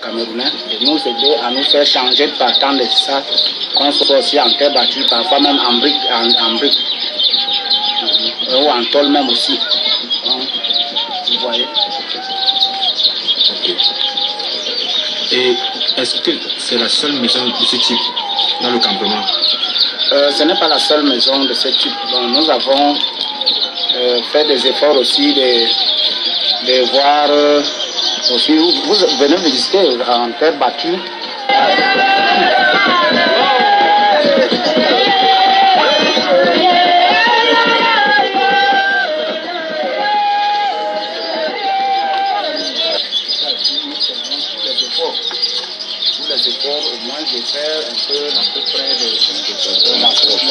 Camerounais de nous aider à nous faire changer partant de ça, qu'on soit aussi en terre battue, parfois même en briques, ou en tôle même aussi. Vous voyez. Ok. Et est-ce que c'est la seule maison de ce type dans le campement? Ce n'est pas la seule maison de ce type. Donc, nous avons fait des efforts aussi de voir aussi. Vous venez me visiter en terre battue. Au moins de faire un peu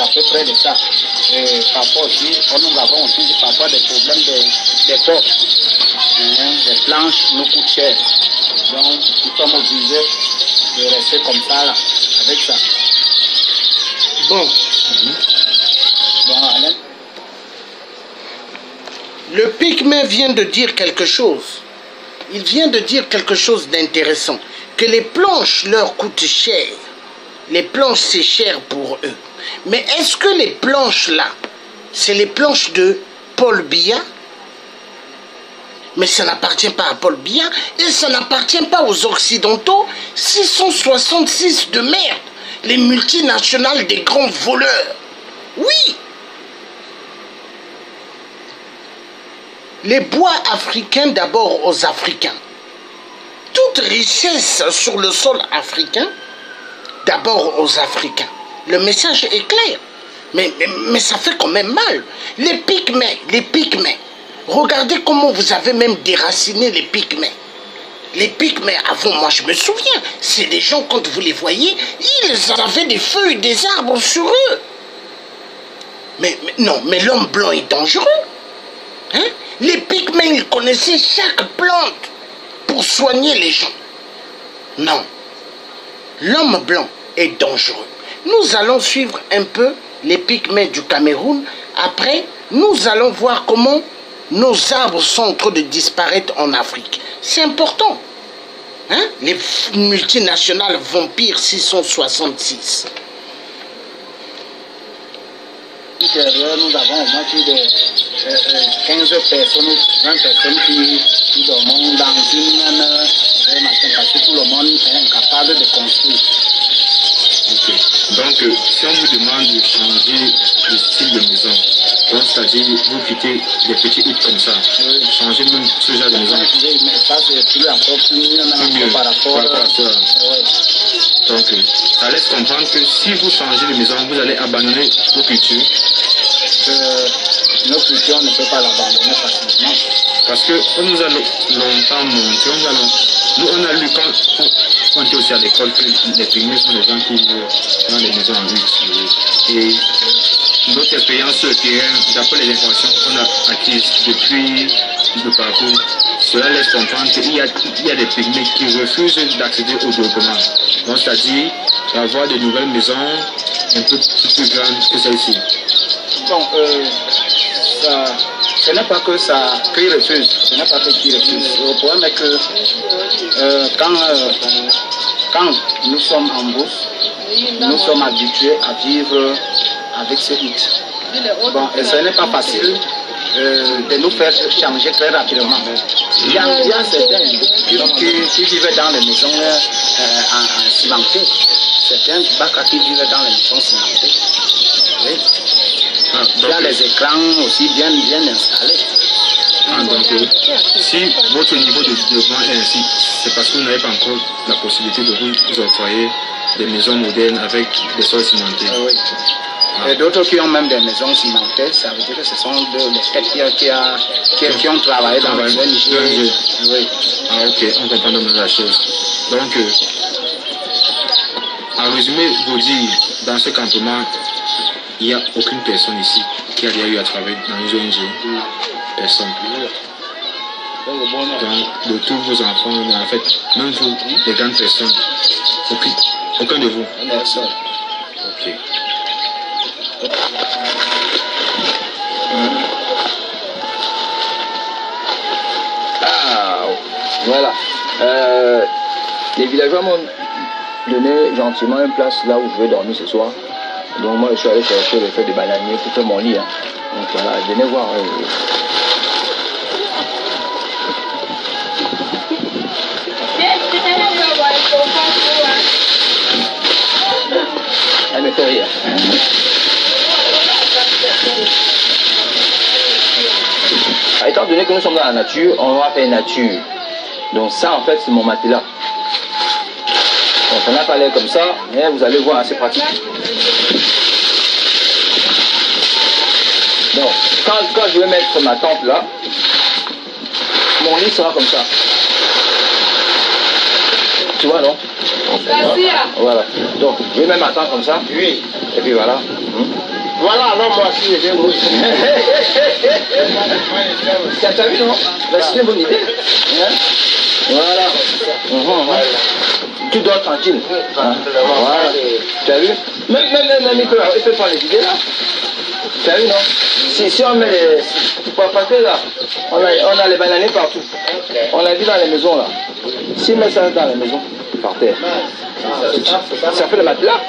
à peu près de ça. Et parfois aussi, nous avons aussi parfois des problèmes des portes. Les planches nous coûtent cher. Donc, nous sommes obligés de rester comme ça, là, avec ça. Bon. Bon, Alain. Le pygmée vient de dire quelque chose. Il vient de dire quelque chose d'intéressant. Que les planches leur coûtent cher. Les planches, c'est cher pour eux. Mais est-ce que les planches là, c'est les planches de Paul Biya? Mais ça n'appartient pas à Paul Biya et ça n'appartient pas aux Occidentaux. 666 de merde. Les multinationales des grands voleurs. Oui. Les bois africains d'abord aux Africains. Toute richesse sur le sol africain, d'abord aux Africains. Le message est clair. Mais ça fait quand même mal. Les pygmées. Regardez comment vous avez même déraciné les pygmées. Les pygmées, avant, moi je me souviens, c'est des gens, quand vous les voyez, ils avaient des feuilles, des arbres sur eux. Mais l'homme blanc est dangereux. Hein? Les pygmées, ils connaissaient chaque plante pour soigner les gens. Non. L'homme blanc est dangereux. Nous allons suivre un peu les pygmées du Cameroun. Après, nous allons voir comment nos arbres sont en train de disparaître en Afrique. C'est important. Hein? Les multinationales vampires 666. Nous avons au moins plus de 15 personnes, 20 personnes qui dorment dans une même machin, parce que tout le monde est incapable de construire. Ok. Donc, si on vous demande de changer le style de maison, c'est-à-dire vous quittez des petits huttes comme ça, changer même ce genre de maison. Mais ça, c'est plus encore plus mieux par rapport à ça. Donc, ça laisse comprendre que si vous changez de maison, vous allez abandonner vos cultures. Nos cultures, on ne peut pas l'abandonner facilement. Parce qu'on nous a longtemps montré, on a lu quand on était aussi à l'école que les pygmées sont des gens qui vivent dans les maisons en hutte. Et notre expérience sur le terrain, d'après les informations qu'on a acquises depuis le parcours, cela laisse comprendre qu'il y a des pygmées qui refusent d'accéder au développement. Donc, c'est-à-dire d'avoir de nouvelles maisons un peu plus grandes que celle-ci. Bon, ce n'est pas que ça qui refuse, ce n'est pas que qui refuse. Le problème est que quand nous sommes en bourse, nous sommes habitués à vivre avec ces huttes. Bon, et ce n'est pas facile de nous faire changer très rapidement. Il y a certains qui vivent dans les maisons cimentées, certains Baka qui vivent dans les maisons cimentées. Oui. Il y a les écrans aussi bien installés. Donc, si votre niveau de développement est ainsi, c'est parce que vous n'avez pas encore la possibilité de vous octroyer des maisons modernes avec des sols cimentés. Oui. Et d'autres qui ont même des maisons cimentées, ça veut dire que ce sont les têtes qui ont travaillé dans les ONG. Oui. Ah, ok, on comprend donc la chose. Donc, en résumé, vous dire, dans ce campement, il n'y a aucune personne ici qui a déjà eu à travailler dans les ONG. Personne. Donc, de tous vos enfants, en fait, même vous, les grandes personnes, aucun de vous. Personne. Ok. Ah, voilà. Les villageois m'ont donné gentiment une place là où je vais dormir ce soir. Donc moi je suis allé chercher les feuilles de bananier pour faire mon lit. Hein. Donc voilà, venez voir. Elle me fait rire. Étant donné que nous sommes dans la nature, on va faire nature. Donc ça en fait c'est mon matelas. Donc ça n'a pas l'air comme ça, mais vous allez voir, c'est pratique. Donc quand je vais mettre ma tente là, mon lit sera comme ça. Tu vois non? Voilà. Donc je vais mettre ma tente comme ça. Oui. Et puis voilà. Voilà, alors moi aussi, je vais mourir. Tu as vu, non? C'est une bonne idée. Hein? Voilà. Tu dors tranquille. Voilà. Tu as vu? Même il peut prendre les idées là. Tu as vu, non? Si on met les... Parce que là, on a les bananiers partout. On l'a vu dans les maisons là. Si on met ça dans les maisons, par terre, ça fait le matelas.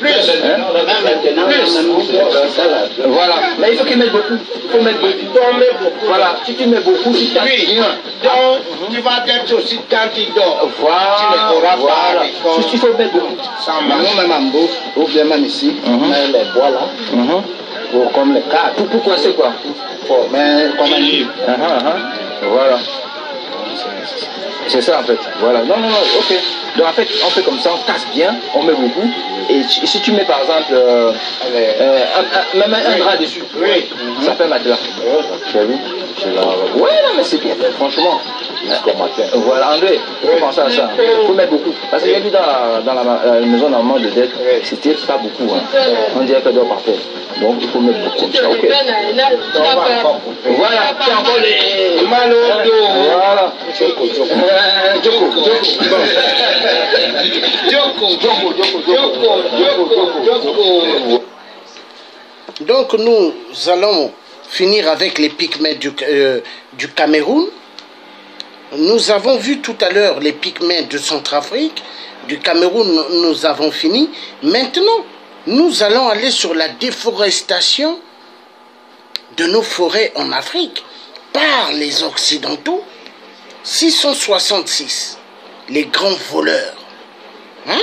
Plus. Hein? Voilà. Mais il faut qu'il mette beaucoup. Il faut mettre beaucoup. Voilà. Si tu mets beaucoup, tu t'as bien. Donc, tu vas être aussi quand il dort. Voilà. Tu ne pourras pas. Il faut mettre beaucoup. Nous, même en bouffe, ou bien même ici, on met les bois là. Comme les cartes. Pour coincer quoi? Mais comme un livre. Voilà. C'est ça en fait. Voilà. Non, ok. Donc en fait, on fait comme ça, on casse bien, on met beaucoup. Et si tu mets par exemple même un drap dessus, ça fait matelas. Tu as vu? Ouais, non, mais c'est bien, franchement. Voilà, André, il faut penser à ça. Il faut mettre beaucoup. Parce que j'ai vu dans la maison normalement de dette, c'était pas beaucoup. Hein. On dirait qu'elle doit partir. Donc il faut mettre beaucoup. Ok. Voilà, c'est encore les malodo. Voilà. Donc nous allons finir avec les pygmées du Cameroun. Nous avons vu tout à l'heure les pygmées de Centrafrique. Du Cameroun, nous avons fini. Maintenant, nous allons aller sur la déforestation de nos forêts en Afrique par les Occidentaux. 666, les grands voleurs. Hein?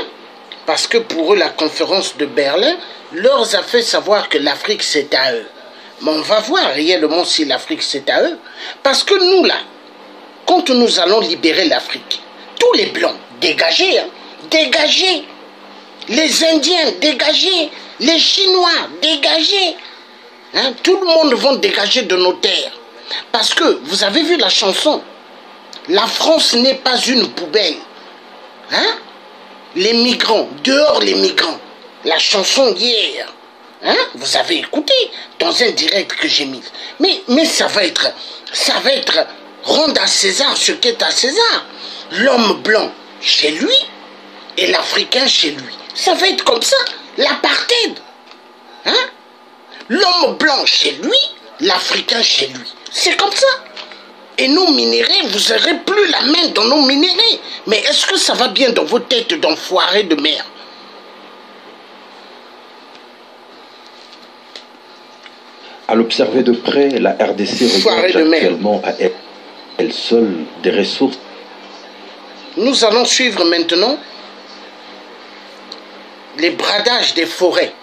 Parce que pour eux, la conférence de Berlin leur a fait savoir que l'Afrique, c'est à eux. Mais on va voir réellement si l'Afrique, c'est à eux. Parce que nous, là, quand nous allons libérer l'Afrique, tous les Blancs, dégagez, hein, dégagez. Les Indiens, dégagez. Les Chinois, dégagez. Hein? Tout le monde va dégager de nos terres. Parce que, vous avez vu la chanson, la France n'est pas une poubelle. Hein? Les migrants, dehors les migrants. La chanson hier. Hein? Vous avez écouté dans un direct que j'ai mis. Mais ça va être rendre à César ce qui est à César. L'homme blanc chez lui et l'Africain chez lui. Ça va être comme ça, l'apartheid. Hein? L'homme blanc chez lui, l'Africain chez lui. C'est comme ça. Et nos minéraux, vous n'aurez plus la main dans nos minéraux. Mais est-ce que ça va bien dans vos têtes d'enfoirés de mer? À l'observer de près, la RDC regorge actuellement à elle seule des ressources. Nous allons suivre maintenant les bradages des forêts.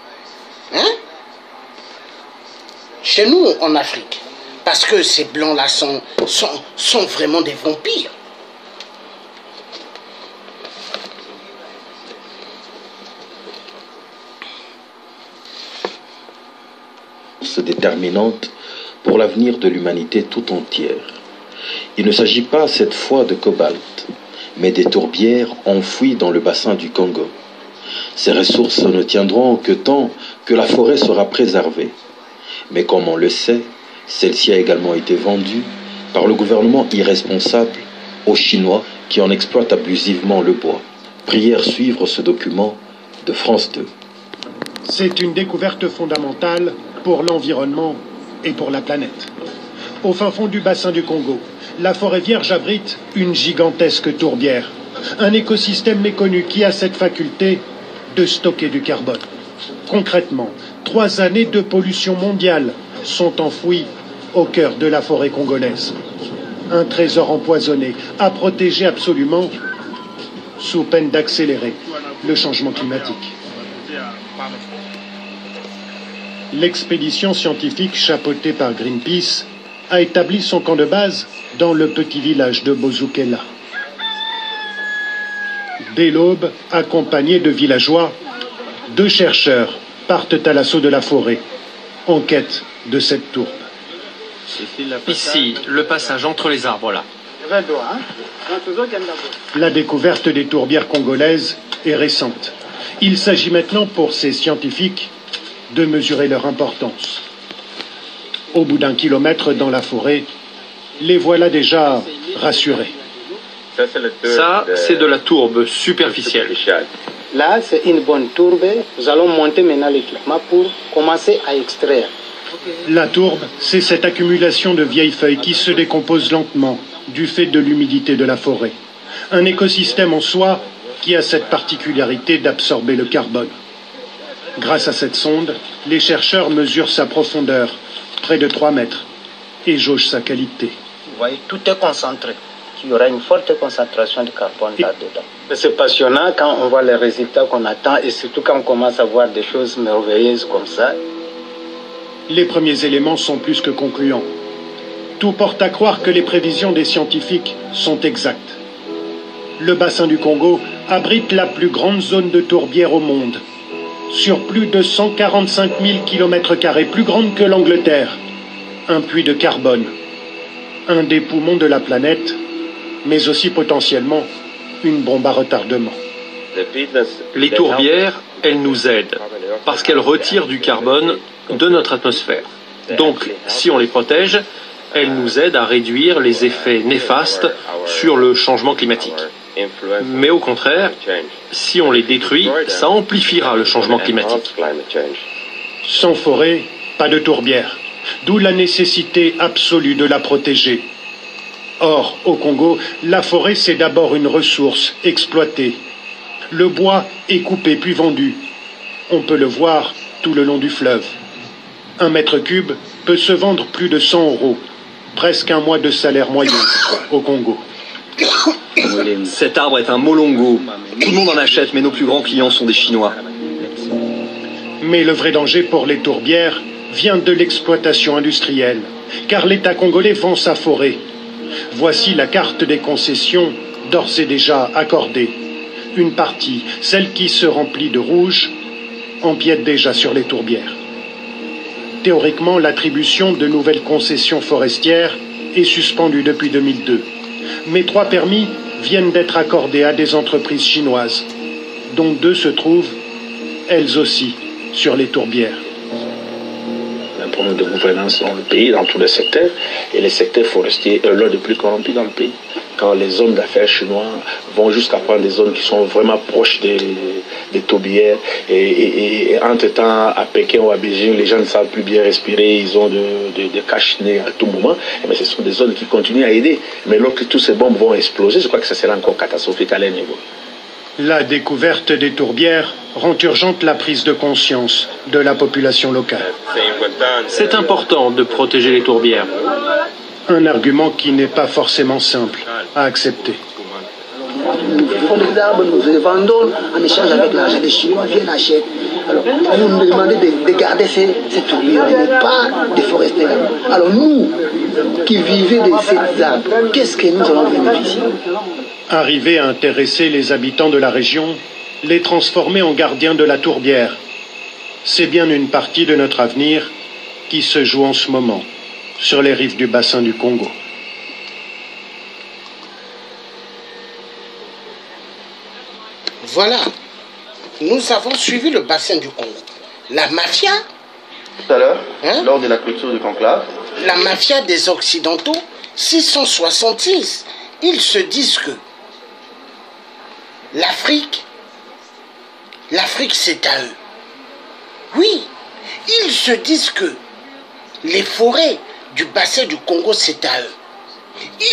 Hein? Chez nous, en Afrique. Parce que ces blancs-là sont vraiment des vampires. Déterminante pour l'avenir de l'humanité tout entière. Il ne s'agit pas cette fois de cobalt, mais des tourbières enfouies dans le bassin du Congo. Ces ressources ne tiendront que tant que la forêt sera préservée. Mais comme on le sait, celle-ci a également été vendue par le gouvernement irresponsable aux Chinois qui en exploitent abusivement le bois. Prière suivre ce document de France 2. C'est une découverte fondamentale pour l'environnement et pour la planète. Au fin fond du bassin du Congo, la forêt vierge abrite une gigantesque tourbière. un écosystème méconnu qui a cette faculté de stocker du carbone. Concrètement, 3 années de pollution mondiale sont enfouies au cœur de la forêt congolaise. Un trésor empoisonné à protéger absolument sous peine d'accélérer le changement climatique. L'expédition scientifique chapeautée par Greenpeace a établi son camp de base dans le petit village de Bozukela. Dès l'aube, accompagnés de villageois, 2 chercheurs partent à l'assaut de la forêt, en quête de cette tourbe. Ici, le passage entre les arbres là. La découverte des tourbières congolaises est récente. Il s'agit maintenant pour ces scientifiques de mesurer leur importance. Au bout d'1 kilomètre dans la forêt, les voilà déjà rassurés. Ça, c'est de la tourbe superficielle. Là, c'est une bonne tourbe. Nous allons monter maintenant l'équipement pour commencer à extraire. La tourbe, c'est cette accumulation de vieilles feuilles qui se décomposent lentement du fait de l'humidité de la forêt. Un écosystème en soi qui a cette particularité d'absorber le carbone. Grâce à cette sonde, les chercheurs mesurent sa profondeur, près de 3 mètres, et jaugent sa qualité. Vous voyez, tout est concentré. Il y aura une forte concentration de carbone là-dedans. C'est passionnant quand on voit les résultats qu'on attend et surtout quand on commence à voir des choses merveilleuses comme ça. Les premiers éléments sont plus que concluants. Tout porte à croire que les prévisions des scientifiques sont exactes. Le bassin du Congo abrite la plus grande zone de tourbière au monde, sur plus de 145 000 km², plus grande que l'Angleterre. Un puits de carbone, un des poumons de la planète, mais aussi potentiellement une bombe à retardement. Les tourbières, elles nous aident, parce qu'elles retirent du carbone de notre atmosphère. Donc, si on les protège, elles nous aident à réduire les effets néfastes sur le changement climatique. Mais au contraire, si on les détruit, ça amplifiera le changement climatique. Sans forêt, pas de tourbière, d'où la nécessité absolue de la protéger. Or, au Congo, la forêt, c'est d'abord une ressource exploitée. Le bois est coupé puis vendu. On peut le voir tout le long du fleuve. 1 mètre cube peut se vendre plus de 100 €, presque un mois de salaire moyen au Congo. Cet arbre est un molongo. Tout le monde en achète, mais nos plus grands clients sont des Chinois. Mais le vrai danger pour les tourbières vient de l'exploitation industrielle, car l'État congolais vend sa forêt. Voici la carte des concessions d'ores et déjà accordées. Une partie, celle qui se remplit de rouge, empiète déjà sur les tourbières. Théoriquement, l'attribution de nouvelles concessions forestières est suspendue depuis 2002. Mais 3 permis viennent d'être accordés à des entreprises chinoises, dont 2 se trouvent, elles aussi, sur les tourbières. Un problème de gouvernance dans le pays, dans tous les secteurs, et les secteurs forestiers sont l'un des plus corrompus dans le pays. Quand les hommes d'affaires chinois vont jusqu'à prendre des zones qui sont vraiment proches des tourbières, et entre-temps, à Pékin ou à Beijing, les gens ne savent plus bien respirer, ils ont des cache-nez à tout moment, mais ce sont des zones qui continuent à aider. Mais lorsque toutes ces bombes vont exploser, je crois que ça sera encore catastrophique à leur niveau. La découverte des tourbières rend urgente la prise de conscience de la population locale. C'est important de protéger les tourbières. Un argument qui n'est pas forcément simple à accepter. Nous faisons des arbres, nous les vendons en échange avec l'argent des Chinois, viennent acheter. Alors, vous nous demandez de garder ces tourbières, mais pas déforester. Alors nous, qui vivons de ces arbres, qu'est-ce que nous allons bénéficier? Arriver à intéresser les habitants de la région, les transformer en gardiens de la tourbière, c'est bien une partie de notre avenir qui se joue en ce moment sur les rives du bassin du Congo. Voilà, nous avons suivi le bassin du Congo. La mafia, tout à l'heure, lors de la clôture du conclave, la mafia des Occidentaux, 666, ils se disent que l'Afrique c'est à eux. Oui, ils se disent que les forêts du bassin du Congo c'est à eux.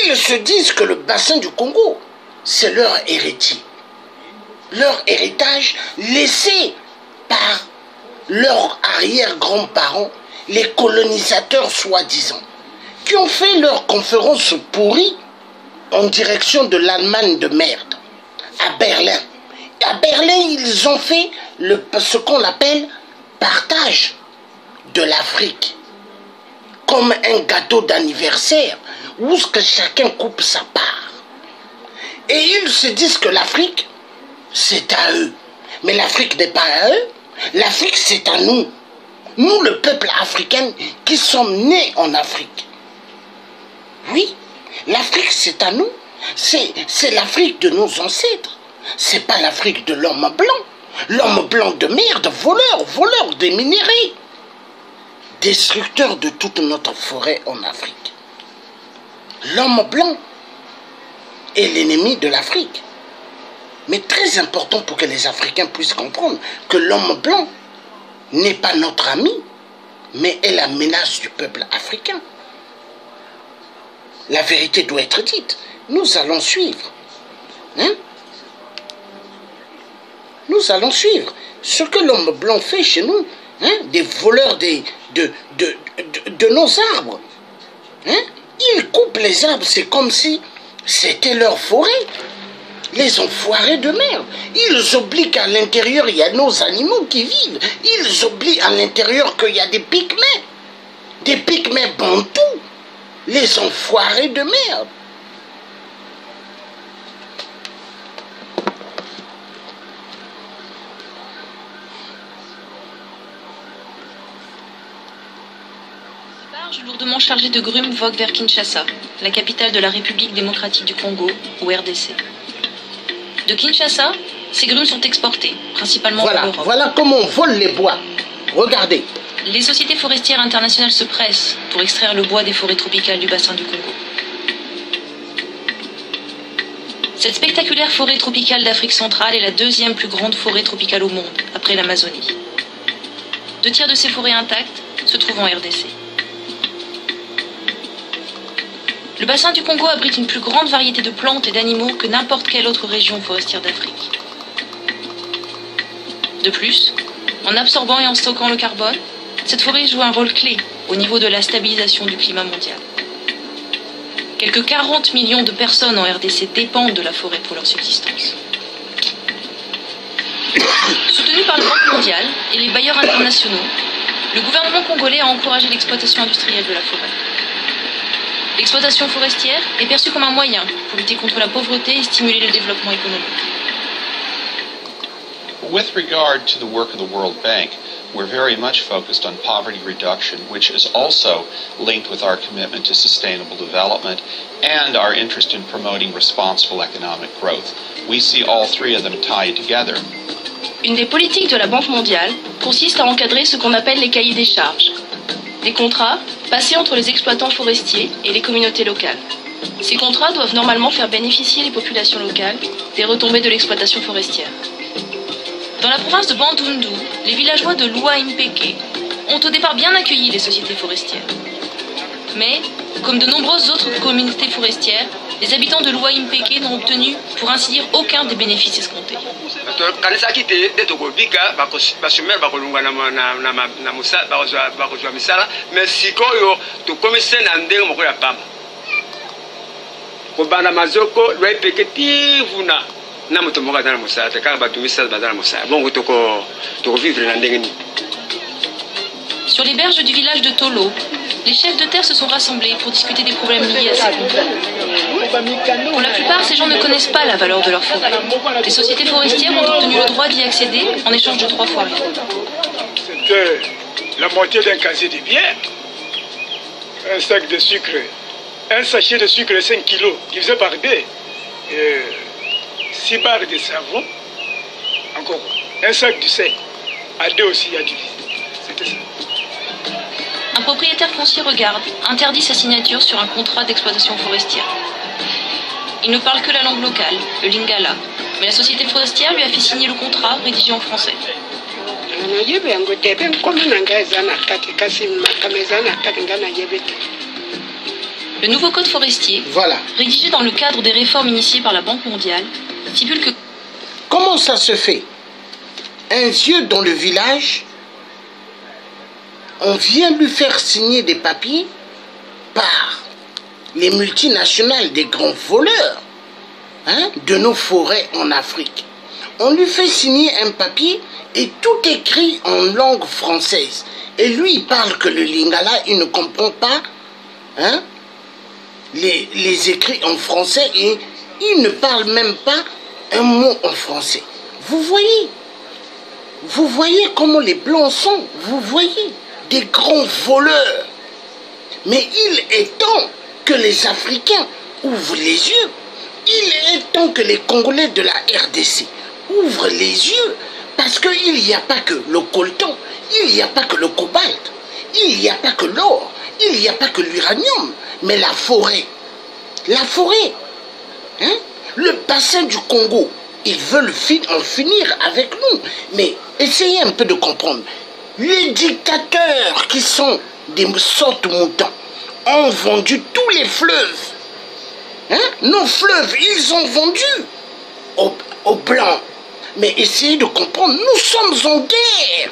Ils se disent que le bassin du Congo c'est leur héritier. Leur héritage laissé par leurs arrière-grands-parents, les colonisateurs soi-disant, qui ont fait leur conférence pourrie en direction de l'Allemagne de merde, à Berlin. À Berlin, ils ont fait ce qu'on appelle partage de l'Afrique, comme un gâteau d'anniversaire où que chacun coupe sa part. Et ils se disent que l'Afrique, c'est à eux. Mais l'Afrique n'est pas à eux. L'Afrique, c'est à nous. Nous, le peuple africain, qui sommes nés en Afrique. Oui, l'Afrique, c'est à nous. C'est l'Afrique de nos ancêtres. C'est pas l'Afrique de l'homme blanc. L'homme blanc de merde, voleur des minéraux. Destructeur de toute notre forêt en Afrique. L'homme blanc est l'ennemi de l'Afrique. Mais très important pour que les Africains puissent comprendre que l'homme blanc n'est pas notre ami, mais est la menace du peuple africain. La vérité doit être dite. Nous allons suivre. Nous allons suivre ce que l'homme blanc fait chez nous, des voleurs de nos arbres. Ils coupent les arbres, c'est comme si c'était leur forêt. Les enfoirés de merde. Ils oublient qu'à l'intérieur, il y a nos animaux qui vivent. Ils oublient à l'intérieur qu'il y a des pygmées. Des pygmées bantous. Les enfoirés de merde. Lourdement chargés de grumes voguent vers Kinshasa, la capitale de la République démocratique du Congo, ou RDC. De Kinshasa, ces grumes sont exportées, principalement vers l'Europe. Voilà comment on vole les bois. Regardez. Les sociétés forestières internationales se pressent pour extraire le bois des forêts tropicales du bassin du Congo. Cette spectaculaire forêt tropicale d'Afrique centrale est la deuxième plus grande forêt tropicale au monde, après l'Amazonie. 2 tiers de ces forêts intactes se trouvent en RDC. Le bassin du Congo abrite une plus grande variété de plantes et d'animaux que n'importe quelle autre région forestière d'Afrique. De plus, en absorbant et en stockant le carbone, cette forêt joue un rôle clé au niveau de la stabilisation du climat mondial. Quelques 40 millions de personnes en RDC dépendent de la forêt pour leur subsistance. Soutenu par le Banque mondiale et les bailleurs internationaux, le gouvernement congolais a encouragé l'exploitation industrielle de la forêt. L'exploitation forestière est perçue comme un moyen pour lutter contre la pauvreté et stimuler le développement économique. With regard to the work of the World Bank, we're very much focused on poverty reduction, which is also linked with our commitment to sustainable development and our interest in promoting responsible economic growth. We see all three of them tied together. Une des politiques de la Banque mondiale consiste à encadrer ce qu'on appelle les cahiers des charges. Des contrats passés entre les exploitants forestiers et les communautés locales. Ces contrats doivent normalement faire bénéficier les populations locales des retombées de l'exploitation forestière. Dans la province de Bandundu, les villageois de Lua-Impeke ont au départ bien accueilli les sociétés forestières. Mais, comme de nombreuses autres communautés forestières, les habitants de Lua-Impeke n'ont obtenu, pour ainsi dire, aucun des bénéfices escomptés. Sur les berges du village de Tolo, les chefs de terre se sont rassemblés pour discuter des problèmes liés à ces contrats. Pour la plupart, ces gens ne connaissent pas la valeur de leur forêt. Les sociétés forestières ont obtenu le droit d'y accéder en échange de 3 fois rien. C'était la moitié d'un casier de bière, un sac de sucre, un sachet de sucre de 5 kilos divisé par 2, 6 barres de savon, encore un sac de sel, à 2 aussi à diviser. C'était ça. Un propriétaire foncier regarde, interdit sa signature sur un contrat d'exploitation forestière. Il ne parle que la langue locale, le lingala, mais la société forestière lui a fait signer le contrat rédigé en français. Le nouveau code forestier, rédigé dans le cadre des réformes initiées par la Banque mondiale, stipule que... Comment ça se fait? Un vieux dans le village, on vient lui faire signer des papiers par les multinationales des grands voleurs de nos forêts en Afrique. On lui fait signer un papier et tout écrit en langue française. Et lui, il parle que le lingala, il ne comprend pas les écrits en français et il ne parle même pas un mot en français. Vous voyez comment les Blancs sont, vous voyez, des grands voleurs. Mais il est temps que les Africains ouvrent les yeux. Il est temps que les Congolais de la RDC ouvrent les yeux. Parce qu'il n'y a pas que le coltan, il n'y a pas que le cobalt, il n'y a pas que l'or, il n'y a pas que l'uranium, mais la forêt. La forêt. Le bassin du Congo, ils veulent en finir avec nous. Mais essayez un peu de comprendre. Les dictateurs qui sont des sortes moutons ont vendu tous les fleuves. Nos fleuves, ils ont vendu aux Blancs. Mais essayez de comprendre, nous sommes en guerre.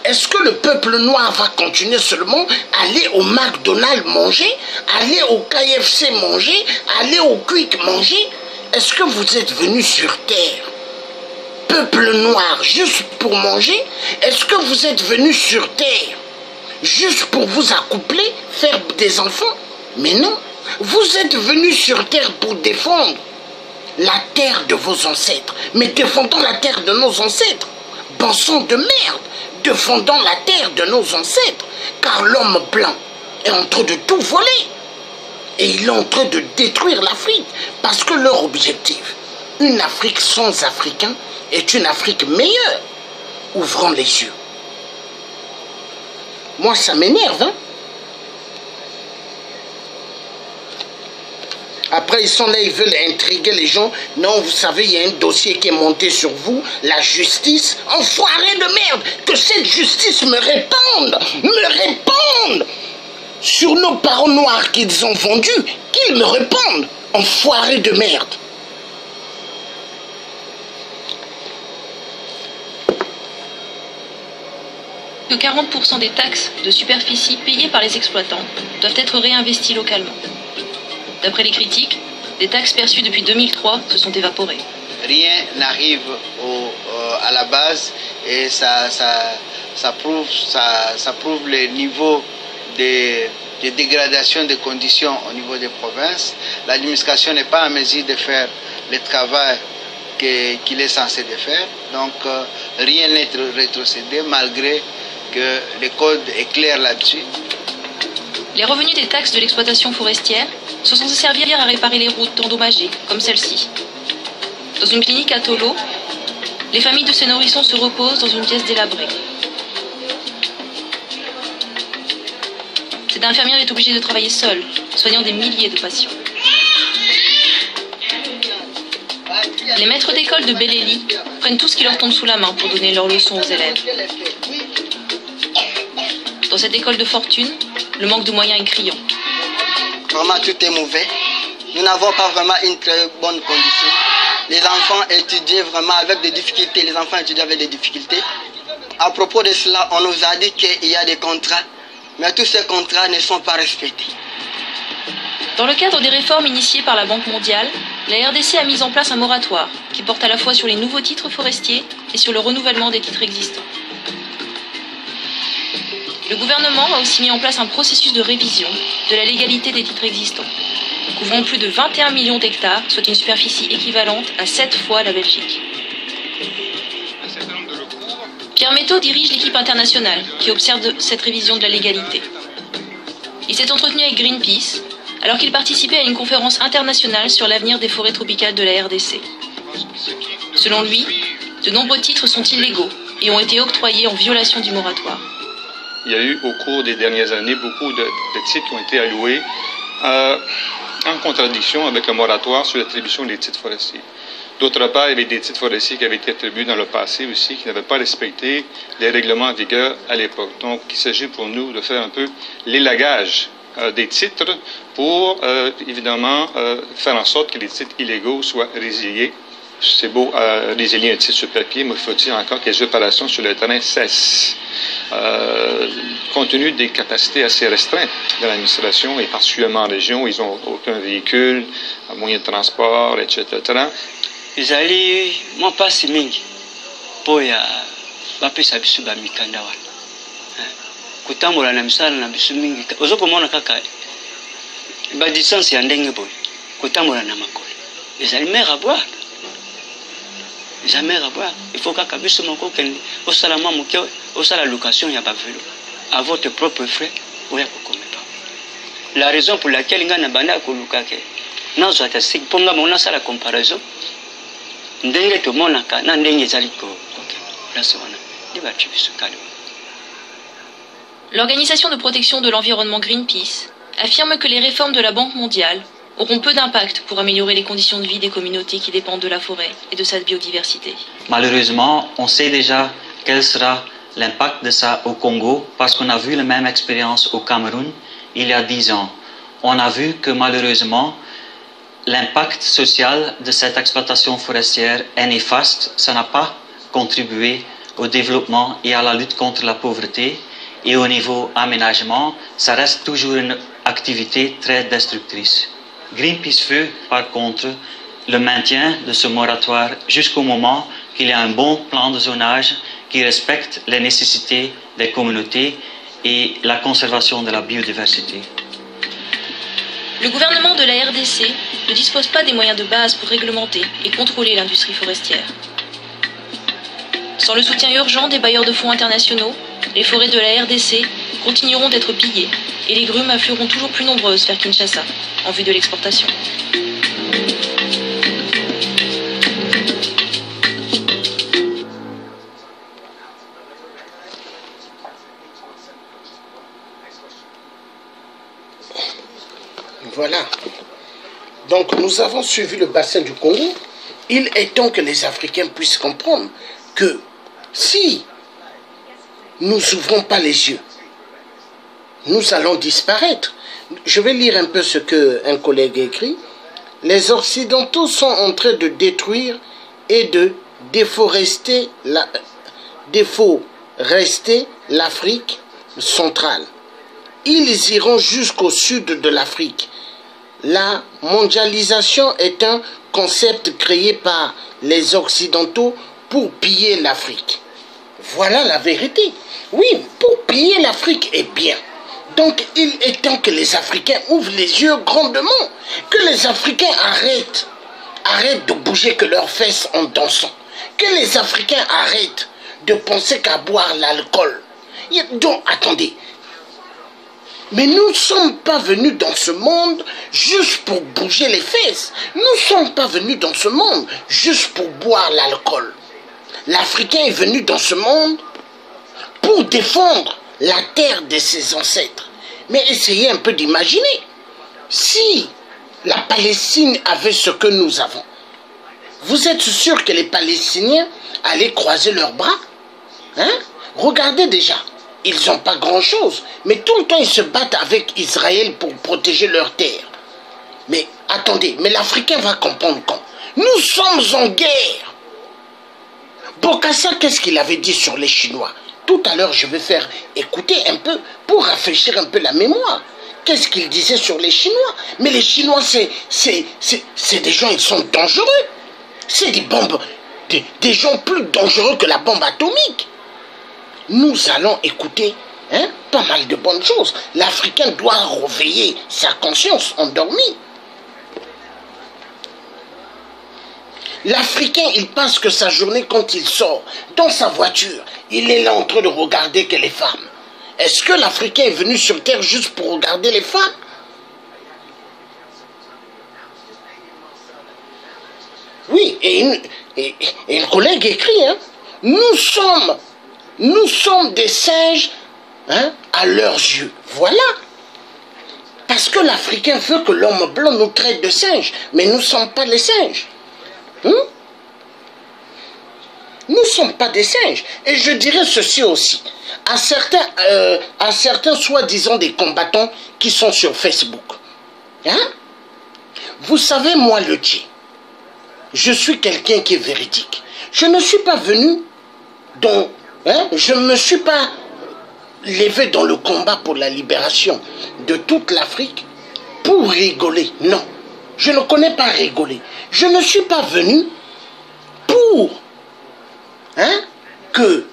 Est-ce que le peuple noir va continuer seulement à aller au McDonald's manger, aller au KFC manger, aller au Quick manger? Est-ce que vous êtes venus sur terre, peuple noir, juste pour manger? Est-ce que vous êtes venus sur terre juste pour vous accoupler, faire des enfants? Mais non, vous êtes venus sur terre pour défendre la terre de vos ancêtres. Mais défendons la terre de nos ancêtres. Bon sang de merde, défendons la terre de nos ancêtres. Car l'homme blanc est en train de tout voler. Et il est en train de détruire l'Afrique. Parce que leur objectif, une Afrique sans Africains, est une Afrique meilleure. Ouvrons les yeux. Moi, ça m'énerve, Après, ils sont là, ils veulent intriguer les gens. Non, vous savez, il y a un dossier qui est monté sur vous, la justice. Enfoiré de merde, que cette justice me réponde sur nos parents noirs qu'ils ont vendus, qu'ils me répondent. Enfoiré de merde. Que 40% des taxes de superficie payées par les exploitants doivent être réinvesties localement. D'après les critiques, les taxes perçues depuis 2003 se sont évaporées. Rien n'arrive à la base et ça prouve le niveau de dégradation des conditions au niveau des provinces. L'administration n'est pas en mesure de faire le travail qu'il est censé de faire. Donc rien n'est rétrocédé malgré que le code est clair là-dessus. Les revenus des taxes de l'exploitation forestière sont censés servir à réparer les routes endommagées, comme celle-ci. Dans une clinique à Tolo, les familles de ces nourrissons se reposent dans une pièce délabrée. Cette infirmière est obligée de travailler seule, soignant des milliers de patients. Les maîtres d'école de Beléli prennent tout ce qui leur tombe sous la main pour donner leurs leçons aux élèves. Dans cette école de fortune, le manque de moyens est criant. Vraiment, tout est mauvais. Nous n'avons pas vraiment une très bonne condition. Les enfants étudient vraiment avec des difficultés. Les enfants étudient avec des difficultés. À propos de cela, on nous a dit qu'il y a des contrats, mais tous ces contrats ne sont pas respectés. Dans le cadre des réformes initiées par la Banque mondiale, la RDC a mis en place un moratoire qui porte à la fois sur les nouveaux titres forestiers et sur le renouvellement des titres existants. Le gouvernement a aussi mis en place un processus de révision de la légalité des titres existants, couvrant plus de 21 millions d'hectares, soit une superficie équivalente à 7 fois la Belgique. Pierre Métaux dirige l'équipe internationale qui observe cette révision de la légalité. Il s'est entretenu avec Greenpeace alors qu'il participait à une conférence internationale sur l'avenir des forêts tropicales de la RDC. Selon lui, de nombreux titres sont illégaux et ont été octroyés en violation du moratoire. Il y a eu au cours des dernières années beaucoup de titres qui ont été alloués en contradiction avec le moratoire sur l'attribution des titres forestiers. D'autre part, il y avait des titres forestiers qui avaient été attribués dans le passé aussi, qui n'avaient pas respecté les règlements en vigueur à l'époque. Donc, il s'agit pour nous de faire un peu l'élagage des titres pour, évidemment, faire en sorte que les titres illégaux soient résiliés. C'est beau résilier un titre sur papier, mais faut-il encore que les opérations sur le terrain cessent. Compte tenu des capacités assez restreintes de l'administration, et particulièrement en région, ils n'ont aucun véhicule, moyen de transport, etc. Izali mwa pasi mingi po ya bapesa biso ba mikanda wana kutambola na misala na biso mingi ozokomona kaka ba distance ya ndenge boye kutambola na makolo ezali mer à boire il faut kaka biso moko kende osala mwa moke osala location ya bavelo à votre propre frais oya kokomeba la raison pour laquelle nga na banda koluka ke nazo ata sik ponga mona sala comparaison. L'organisation de protection de l'environnement Greenpeace affirme que les réformes de la Banque mondiale auront peu d'impact pour améliorer les conditions de vie des communautés qui dépendent de la forêt et de sa biodiversité. Malheureusement, on sait déjà quel sera l'impact de ça au Congo parce qu'on a vu la même expérience au Cameroun il y a 10 ans. On a vu que malheureusement, l'impact social de cette exploitation forestière est néfaste. Ça n'a pas contribué au développement et à la lutte contre la pauvreté. Et au niveau aménagement, ça reste toujours une activité très destructrice. Greenpeace veut, par contre, le maintien de ce moratoire jusqu'au moment qu'il y a un bon plan de zonage qui respecte les nécessités des communautés et la conservation de la biodiversité. Le gouvernement de la RDC ne dispose pas des moyens de base pour réglementer et contrôler l'industrie forestière. Sans le soutien urgent des bailleurs de fonds internationaux, les forêts de la RDC continueront d'être pillées et les grumes afflueront toujours plus nombreuses vers Kinshasa en vue de l'exportation. Voilà. Donc nous avons suivi le bassin du Congo. Il est temps que les Africains puissent comprendre que si nous n'ouvrons pas les yeux, nous allons disparaître. Je vais lire un peu ce qu'un collègue écrit. Les Occidentaux sont en train de détruire et de déforester l'Afrique centrale. Ils iront jusqu'au sud de l'Afrique. La mondialisation est un concept créé par les Occidentaux pour piller l'Afrique. Voilà la vérité. Oui, pour piller l'Afrique est bien. Donc il est temps que les Africains ouvrent les yeux grandement. Que les Africains arrêtent de bouger que leurs fesses en dansant. Que les Africains arrêtent de penser qu'à boire l'alcool. Donc attendez. Mais nous ne sommes pas venus dans ce monde juste pour bouger les fesses. Nous ne sommes pas venus dans ce monde juste pour boire l'alcool. L'Africain est venu dans ce monde pour défendre la terre de ses ancêtres. Mais essayez un peu d'imaginer. Si la Palestine avait ce que nous avons, vous êtes sûr que les Palestiniens allaient croiser leurs bras? Hein? Regardez déjà. Ils n'ont pas grand-chose, mais tout le temps ils se battent avec Israël pour protéger leur terre. Mais attendez, mais l'Africain va comprendre quand? Nous sommes en guerre. Bokassa, qu'est-ce qu'il avait dit sur les Chinois? Tout à l'heure, je vais faire écouter un peu pour rafraîchir un peu la mémoire. Qu'est-ce qu'il disait sur les Chinois? Mais les Chinois, c'est des gens, ils sont dangereux. C'est des bombes, des gens plus dangereux que la bombe atomique. Nous allons écouter pas mal de bonnes choses. L'Africain doit réveiller sa conscience endormie. L'Africain, il passe que sa journée quand il sort dans sa voiture, il est là en train de regarder que les femmes. Est-ce que l'Africain est venu sur Terre juste pour regarder les femmes? Oui, et un collègue écrit, nous sommes des singes à leurs yeux. Voilà. Parce que l'Africain veut que l'homme blanc nous traite de singes. Mais nous ne sommes pas les singes. Nous ne sommes pas des singes. Et je dirais ceci aussi. À certains soi-disant des combattants qui sont sur Facebook. Hein? Vous savez, moi, le Tché, je suis quelqu'un qui est véridique. Je ne suis pas venu dans... Hein? Je ne me suis pas levé dans le combat pour la libération de toute l'Afrique pour rigoler. Non, je ne connais pas rigoler. Je ne suis pas venu pour que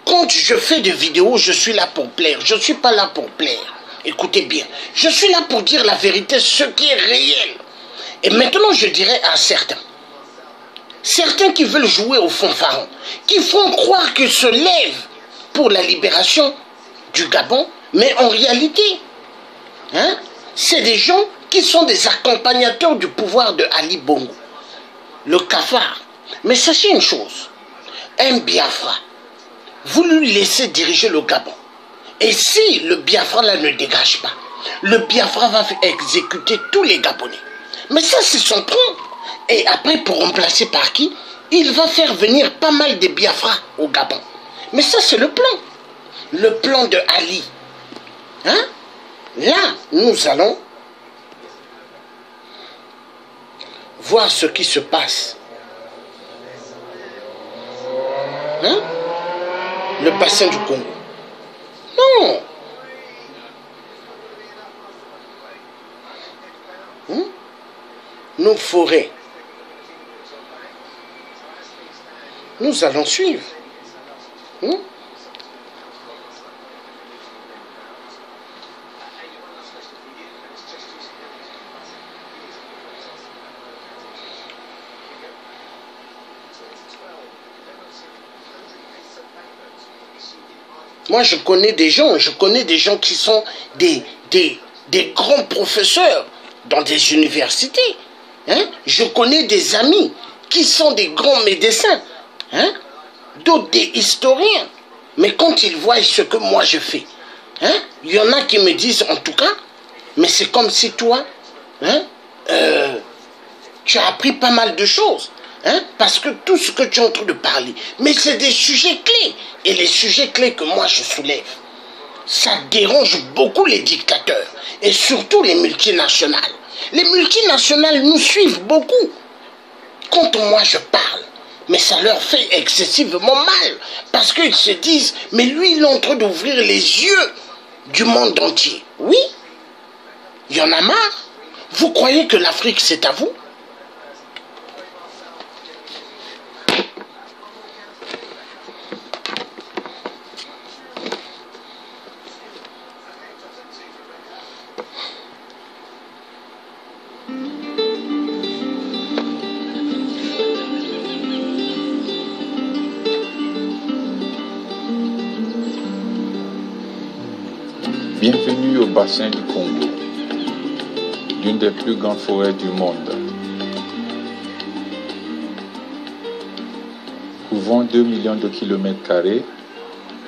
quand je fais des vidéos, je suis là pour plaire. Je ne suis pas là pour plaire. Écoutez bien, je suis là pour dire la vérité, ce qui est réel. Et maintenant, je dirais à certains qui veulent jouer au fanfaron, qui font croire qu'ils se lèvent pour la libération du Gabon, mais en réalité, c'est des gens qui sont des accompagnateurs du pouvoir de Ali Bongo, le cafard. Mais sachez une chose, un Biafra, vous lui laissez diriger le Gabon. Et si le Biafra là ne dégage pas, le Biafra va exécuter tous les Gabonais. Mais ça, c'est son plan. Et après, pour remplacer par qui? Il va faire venir pas mal de Biafra au Gabon. Mais ça, c'est le plan. Le plan de Ali. Là, nous allons voir ce qui se passe. Le bassin du Congo. Non. Nos forêts. Nous allons suivre. Moi, je connais des gens qui sont des grands professeurs dans des universités. Je connais des amis qui sont des grands médecins, d'autres des historiens. Mais quand ils voient ce que moi je fais, il y en a qui me disent en tout cas, mais c'est comme si toi, tu as appris pas mal de choses. Parce que tout ce que tu es en train de parler, mais c'est des sujets clés. Et les sujets clés que moi je soulève, ça dérange beaucoup les dictateurs. Et surtout les multinationales. Les multinationales nous suivent beaucoup. Quand moi je parle, mais ça leur fait excessivement mal. Parce qu'ils se disent, mais lui il est en train d'ouvrir les yeux du monde entier. Oui, il y en a marre. Vous croyez que l'Afrique c'est à vous? Bienvenue au bassin du Congo, l'une des plus grandes forêts du monde. Couvrant 2 millions de kilomètres carrés,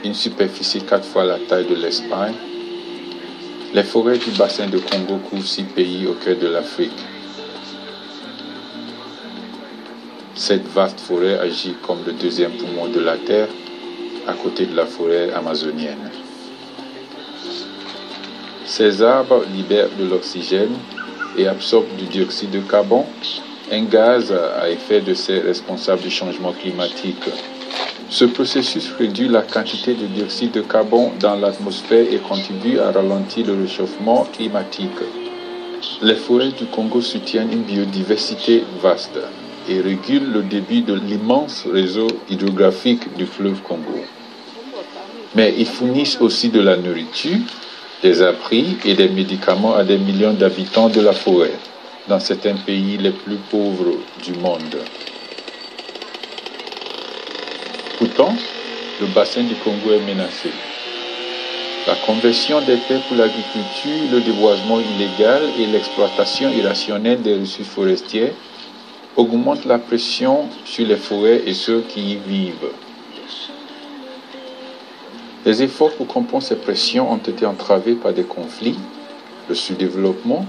une superficie 4 fois la taille de l'Espagne, les forêts du bassin du Congo couvrent 6 pays au cœur de l'Afrique. Cette vaste forêt agit comme le deuxième poumon de la Terre, à côté de la forêt amazonienne. Ces arbres libèrent de l'oxygène et absorbent du dioxyde de carbone, un gaz à effet de serre responsable du changement climatique. Ce processus réduit la quantité de dioxyde de carbone dans l'atmosphère et contribue à ralentir le réchauffement climatique. Les forêts du Congo soutiennent une biodiversité vaste et régulent le débit de l'immense réseau hydrographique du fleuve Congo. Mais ils fournissent aussi de la nourriture, des abris et des médicaments à des millions d'habitants de la forêt, dans certains pays les plus pauvres du monde. Pourtant, le bassin du Congo est menacé. La conversion des terres pour l'agriculture, le déboisement illégal et l'exploitation irrationnelle des ressources forestières augmentent la pression sur les forêts et ceux qui y vivent. Les efforts pour compenser ces pressions ont été entravés par des conflits, le sous-développement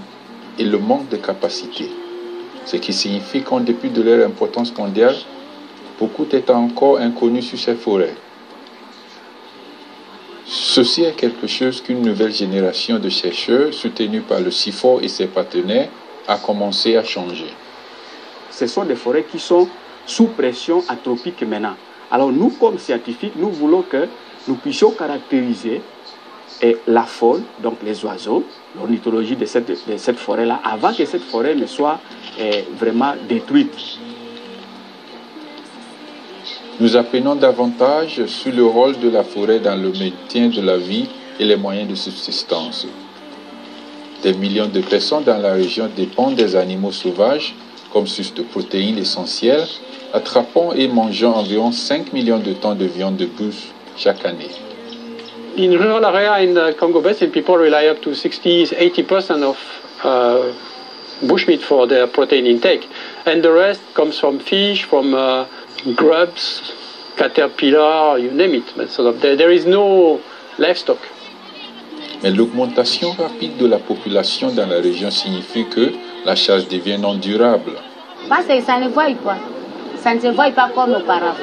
et le manque de capacité, ce qui signifie qu'en dépit de leur importance mondiale, beaucoup est encore inconnu sur ces forêts. Ceci est quelque chose qu'une nouvelle génération de chercheurs, soutenue par le CIFOR et ses partenaires, a commencé à changer. Ce sont des forêts qui sont sous pression anthropique maintenant. Alors nous, comme scientifiques, nous voulons que nous puissions caractériser la faune, donc les oiseaux, l'ornithologie de cette forêt-là, avant que cette forêt ne soit vraiment détruite. Nous apprenons davantage sur le rôle de la forêt dans le maintien de la vie et les moyens de subsistance. Des millions de personnes dans la région dépendent des animaux sauvages comme source de protéines essentielles, attrapant et mangeant environ 5 millions de tonnes de viande de bœuf chaque année. In rural area in the Congo Basin, people rely up to 60-80% of bushmeat for their protein intake, and the rest comes from fish, from grubs, caterpillar, you name it. So there is no livestock. Mais l'augmentation rapide de la population dans la région signifie que la chasse devient non durable. Parce que ça ne voit pas. Ça ne se voit pas comme auparavant.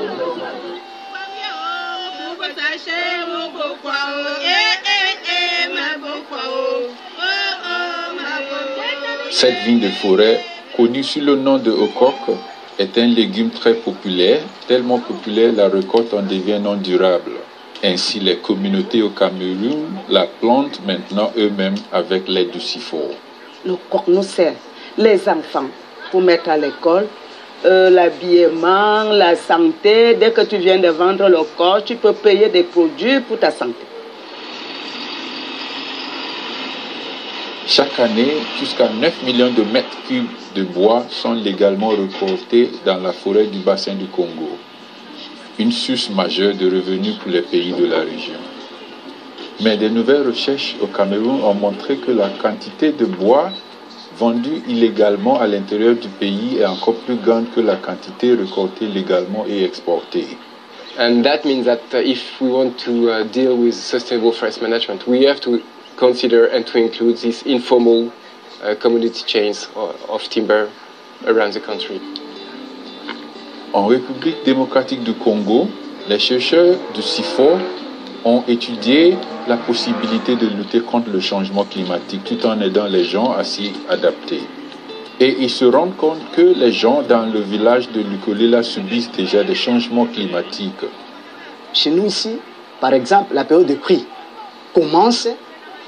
Cette vigne de forêt, connue sous le nom de ocoque, est un légume très populaire, tellement populaire la récolte en devient non durable. Ainsi, les communautés au Cameroun la plantent maintenant eux-mêmes avec l'aide du CIFOR. Le coq nous sert les enfants pour mettre à l'école, l'habillement, la santé. Dès que tu viens de vendre le coq, tu peux payer des produits pour ta santé. Chaque année, jusqu'à 9 millions de mètres cubes de bois sont légalement récoltés dans la forêt du bassin du Congo. Une source majeure de revenus pour les pays de la région. Mais de nouvelles recherches au Cameroun ont montré que la quantité de bois vendue illégalement à l'intérieur du pays est encore plus grande que la quantité récoltée légalement et exportée. And that means that if we want to deal with sustainable forest management, we have to consider and to include these informal commodity chains of timber around the country. En République démocratique du Congo, les chercheurs du CIFOR ont étudié la possibilité de lutter contre le changement climatique tout en aidant les gens à s'y adapter. Et ils se rendent compte que les gens dans le village de Lukolela subissent déjà des changements climatiques. Chez nous ici, par exemple, la période de pluie commence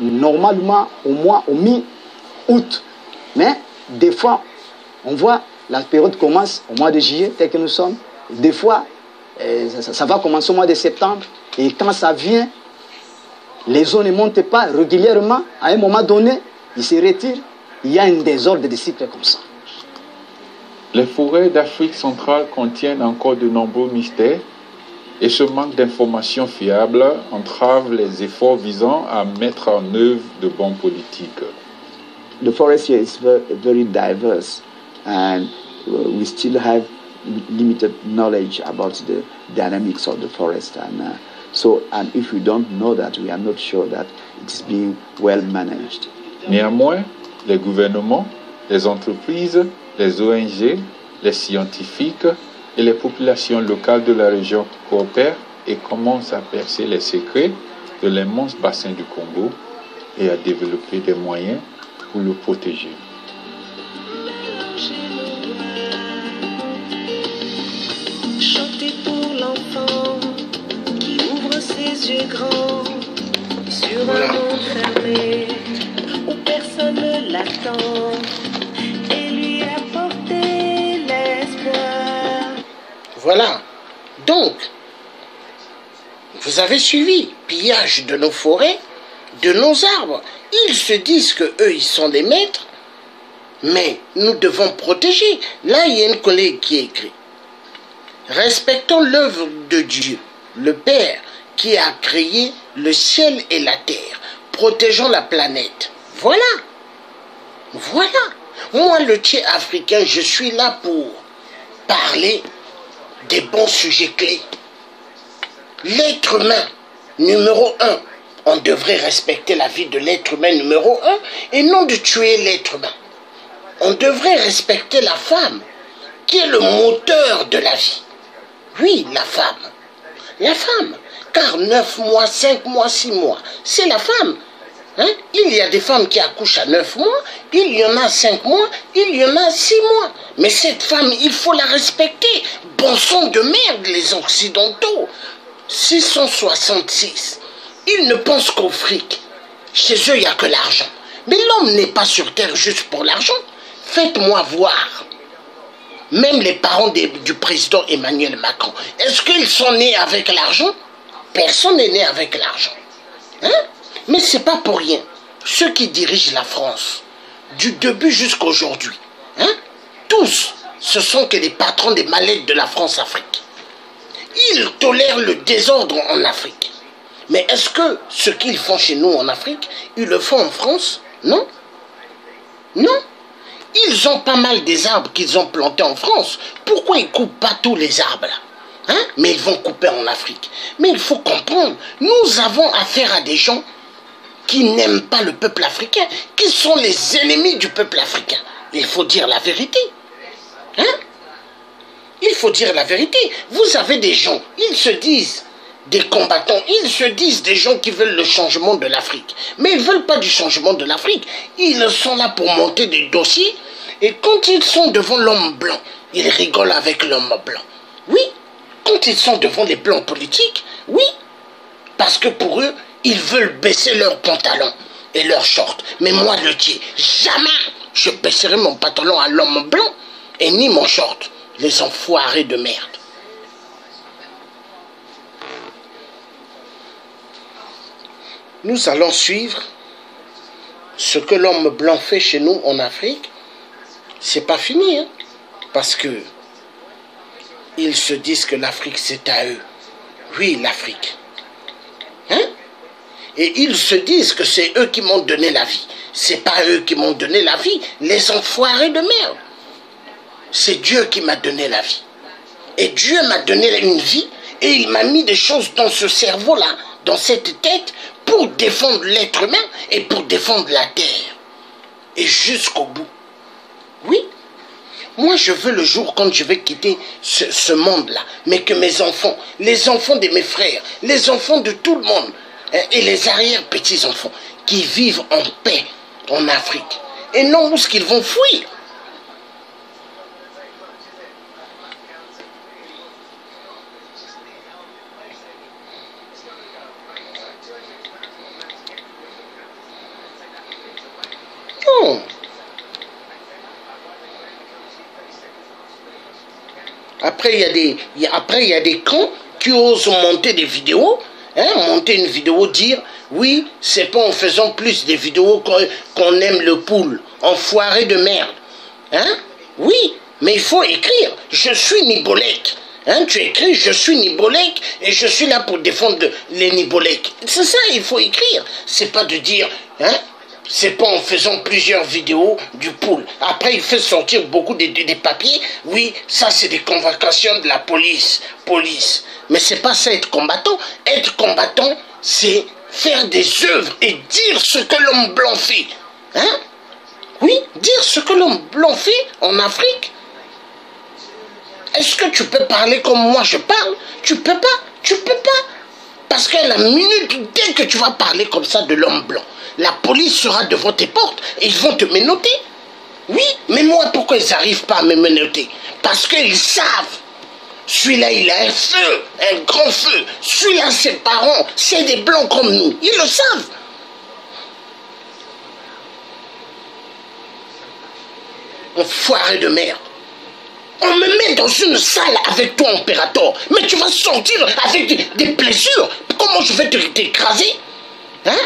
normalement au mi-août. Mais des fois, on voit la période commence au mois de juillet, tel que nous sommes. Des fois, ça va commencer au mois de septembre. Et quand ça vient, les eaux ne montent pas régulièrement. À un moment donné, ils se retirent. Il y a un désordre de cycles comme ça. Les forêts d'Afrique centrale contiennent encore de nombreux mystères et ce manque d'informations fiables entrave les efforts visant à mettre en œuvre de bonnes politiques. The forest here is very diverse and we still have limited knowledge about the dynamics of the forest and if we don't know that, we are not sure that it's being well managed. Néanmoins, les gouvernements, les entreprises, les ONG, les scientifiques et les populations locales de la région coopèrent et commencent à percer les secrets de l'immense bassin du Congo et à développer des moyens pour le protéger. Chantez pour l'enfant qui ouvre ses yeux grands sur un monde fermé où personne ne l'attend et lui apporter l'espoir. Voilà. Donc, vous avez suivi, pillage de nos forêts, de nos arbres. Ils se disent que eux, ils sont les maîtres, mais nous devons protéger. Là, il y a une collègue qui écrit: respectons l'œuvre de Dieu, le Père, qui a créé le ciel et la terre. Protégeons la planète. Voilà. Voilà. Moi, le Tché africain, je suis là pour parler des bons sujets clés. L'être humain, numéro 1. On devrait respecter la vie de l'être humain numéro 1 et non de tuer l'être humain. On devrait respecter la femme, qui est le moteur de la vie. Oui, la femme. La femme. Car 9 mois, 5 mois, 6 mois, c'est la femme. Hein? Il y a des femmes qui accouchent à 9 mois, il y en a 5 mois, il y en a 6 mois. Mais cette femme, il faut la respecter. Bon sang de merde, les Occidentaux. 666. Ils ne pensent qu'au fric. Chez eux, il n'y a que l'argent. Mais l'homme n'est pas sur terre juste pour l'argent. Faites-moi voir. Même les parents du président Emmanuel Macron, est-ce qu'ils sont nés avec l'argent? Personne n'est né avec l'argent. Hein? Mais ce n'est pas pour rien. Ceux qui dirigent la France, du début jusqu'à aujourd'hui, hein? Tous, ce sont que les patrons des mallettes de la France-Afrique. Ils tolèrent le désordre en Afrique. Mais est-ce que ce qu'ils font chez nous en Afrique, ils le font en France? Non. Non. Ils ont pas mal des arbres qu'ils ont plantés en France. Pourquoi ils ne coupent pas tous les arbres là? Hein? Mais ils vont couper en Afrique. Mais il faut comprendre, nous avons affaire à des gens qui n'aiment pas le peuple africain, qui sont les ennemis du peuple africain. Il faut dire la vérité. Hein? Il faut dire la vérité. Vous avez des gens, ils se disent des combattants, ils se disent des gens qui veulent le changement de l'Afrique. Mais ils ne veulent pas du changement de l'Afrique. Ils sont là pour monter des dossiers. Et quand ils sont devant l'homme blanc, ils rigolent avec l'homme blanc. Oui, quand ils sont devant les blancs politiques, oui. Parce que pour eux, ils veulent baisser leurs pantalons et leurs shorts. Mais moi, le tiers, jamais je baisserai mon pantalon à l'homme blanc et ni mon short. Les enfoirés de merde. Nous allons suivre ce que l'homme blanc fait chez nous en Afrique. C'est pas fini, hein? Parce que ils se disent que l'Afrique c'est à eux. Oui, l'Afrique. Hein? Et ils se disent que c'est eux qui m'ont donné la vie. C'est pas eux qui m'ont donné la vie, les enfoirés de merde. C'est Dieu qui m'a donné la vie. Et Dieu m'a donné une vie et il m'a mis des choses dans ce cerveau-là, dans cette tête, pour défendre l'être humain et pour défendre la terre. Et jusqu'au bout. Oui. Moi, je veux le jour quand je vais quitter ce monde-là, mais que mes enfants, les enfants de mes frères, les enfants de tout le monde, et les arrière-petits-enfants, qui vivent en paix en Afrique. Et non où est-ce qu'ils vont fuir. Non. Après, il y a des cons qui osent monter des vidéos, hein, monter une vidéo, dire, oui, c'est pas en faisant plus des vidéos qu'on aime le poule, enfoiré de merde. Hein? Oui, mais il faut écrire, je suis Nibolek. Hein, tu écris, je suis Nibolek et je suis là pour défendre les Nibolek. C'est ça, il faut écrire. C'est pas de dire, hein, c'est pas en faisant plusieurs vidéos du poule. Après, il fait sortir beaucoup des papiers. Oui, ça, c'est des convocations de la police. Mais c'est pas ça, être combattant. Être combattant, c'est faire des œuvres et dire ce que l'homme blanc fait. Hein? Oui, dire ce que l'homme blanc fait en Afrique. Est-ce que tu peux parler comme moi je parle? Tu peux pas. Tu peux pas. Parce qu'à la minute, dès que tu vas parler comme ça de l'homme blanc, la police sera devant tes portes et ils vont te menotter. Oui, mais moi, pourquoi ils n'arrivent pas à me menotter? Parce qu'ils savent. Celui-là, il a un feu, un grand feu. Celui-là, ses parents, c'est des blancs comme nous. Ils le savent. Enfoiré de merde. On me met dans une salle avec toi, Impérator, mais tu vas sortir avec des blessures. Comment je vais t'écraser? Hein?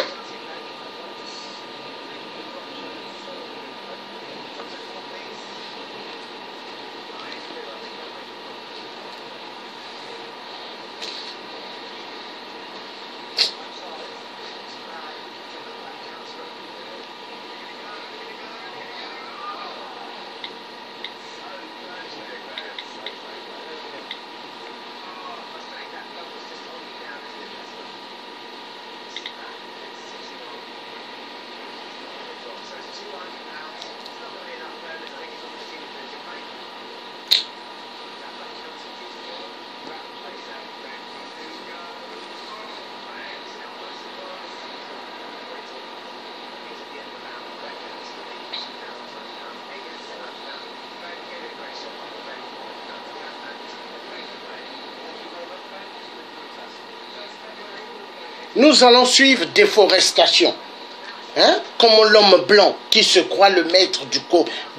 nous allons suivre déforestation. Hein? Comme l'homme blanc qui se croit le maître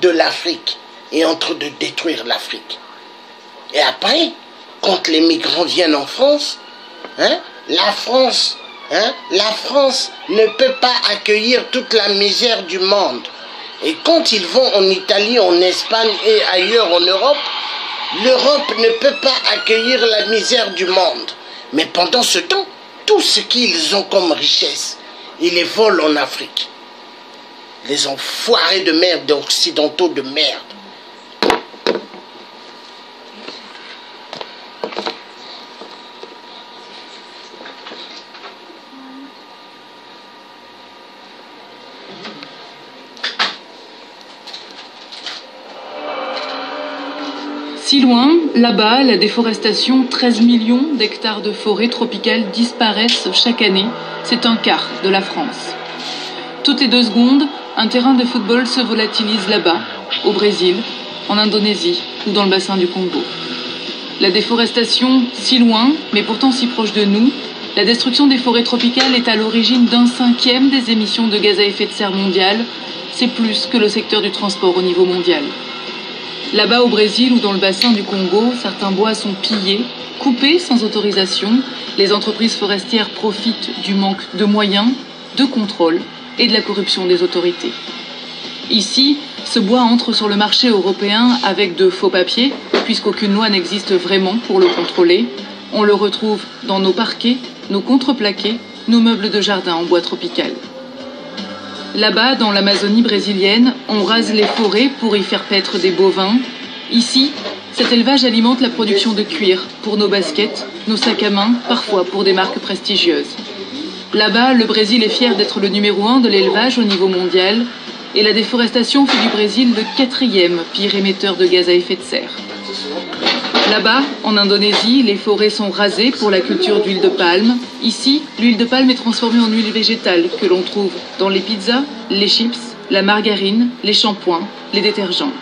de l'Afrique est en train de détruire l'Afrique. Et après, quand les migrants viennent en France, hein, la France ne peut pas accueillir toute la misère du monde. Et quand ils vont en Italie, en Espagne et ailleurs en Europe, l'Europe ne peut pas accueillir la misère du monde. Mais pendant ce temps, tout ce qu'ils ont comme richesse, ils les volent en Afrique. Les enfoirés de merde, occidentaux de merde. Si loin, là-bas, la déforestation, 13 millions d'hectares de forêts tropicales disparaissent chaque année. C'est un quart de la France. Toutes les 2 secondes, un terrain de football se volatilise là-bas, au Brésil, en Indonésie ou dans le bassin du Congo. La déforestation, si loin, mais pourtant si proche de nous, la destruction des forêts tropicales est à l'origine d'1/5 des émissions de gaz à effet de serre mondiales. C'est plus que le secteur du transport au niveau mondial. Là-bas au Brésil ou dans le bassin du Congo, certains bois sont pillés, coupés sans autorisation. Les entreprises forestières profitent du manque de moyens, de contrôle et de la corruption des autorités. Ici, ce bois entre sur le marché européen avec de faux papiers, puisqu'aucune loi n'existe vraiment pour le contrôler. On le retrouve dans nos parquets, nos contreplaqués, nos meubles de jardin en bois tropical. Là-bas, dans l'Amazonie brésilienne, on rase les forêts pour y faire paître des bovins. Ici, cet élevage alimente la production de cuir pour nos baskets, nos sacs à main, parfois pour des marques prestigieuses. Là-bas, le Brésil est fier d'être le numéro 1 de l'élevage au niveau mondial et la déforestation fait du Brésil le 4e pire émetteur de gaz à effet de serre. Là-bas, en Indonésie, les forêts sont rasées pour la culture d'huile de palme. Ici, l'huile de palme est transformée en huile végétale que l'on trouve dans les pizzas, les chips, la margarine, les shampoings, les détergents.